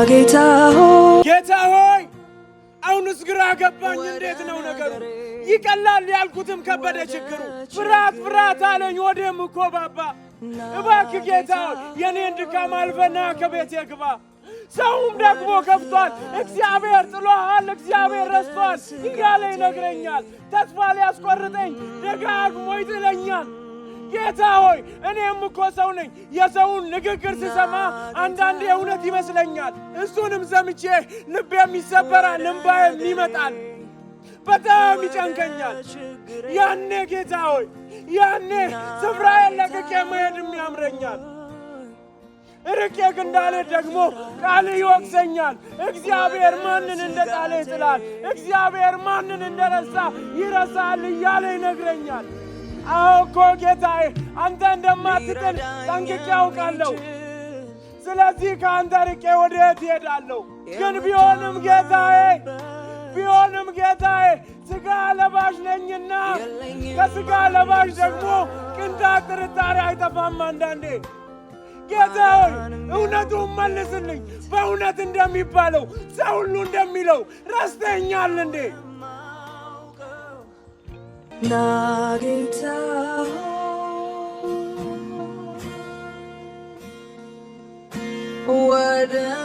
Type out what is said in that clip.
ጌታ ሆይ አሁንስ ግራ ገባኝ እንዴት ነው ነገሩ ይቀላል ያልኩትም ከበደ ችግሩ ፍርሃት አለኝ ወዴም እኮ ባባ እባክህ ጌታ ሆይ የኔን ድካም አልፈና ከቤቴ ግባ ሰውም ደግሞ ገብቷል እግዚአብሔር ጥሎሃል እግዚአብሔር ረስቷል እያለ ይነግረኛል ተስፋ ሊያስቆርጠኝ ደጋግሞ ይጥለኛል ጌታ ሆይ እኔም እኮ ሰው ነኝ የሰውን ንግግር ስሰማ አንዳንዴ እውነት ይመስለኛል እሱንም ሰምቼ ልቤም ይሰበራል እንባዬም ይመጣል በጣም ይጨንቀኛል ያኔ ጌታ ሆይ ያኔ ስፍራዬን ለቅቄ መሄድም ያምረኛል ርቄ እንዳለ ደግሞ ቃል ይወቅሰኛል እግዚአብሔር ማንን እንደጣለ ይጥላል እግዚአብሔር ማንን እንደረሳ ይረሳል እያለ ይነግረኛል አዎ እኮ ጌታዬ አንተ እንደማትጥል ጠንቅቄ አውቃለሁ ስለዚህ ከአንተ ርቄ ወዴት እሄዳለሁ ግን ቢሆንም ጌታዬ ሥጋ ለባሽ ነኝና ከሥጋ ለባሽ ደግሞ ቅንጣት ጥርጣሬ አይጠፋም አንዳንዴ ጌታ ሆይ እውነቱን መልስልኝ በእውነት እንደሚባለው ሰው ሁሉ እንደሚለው ረስተኸኛል እንዴ Nagita What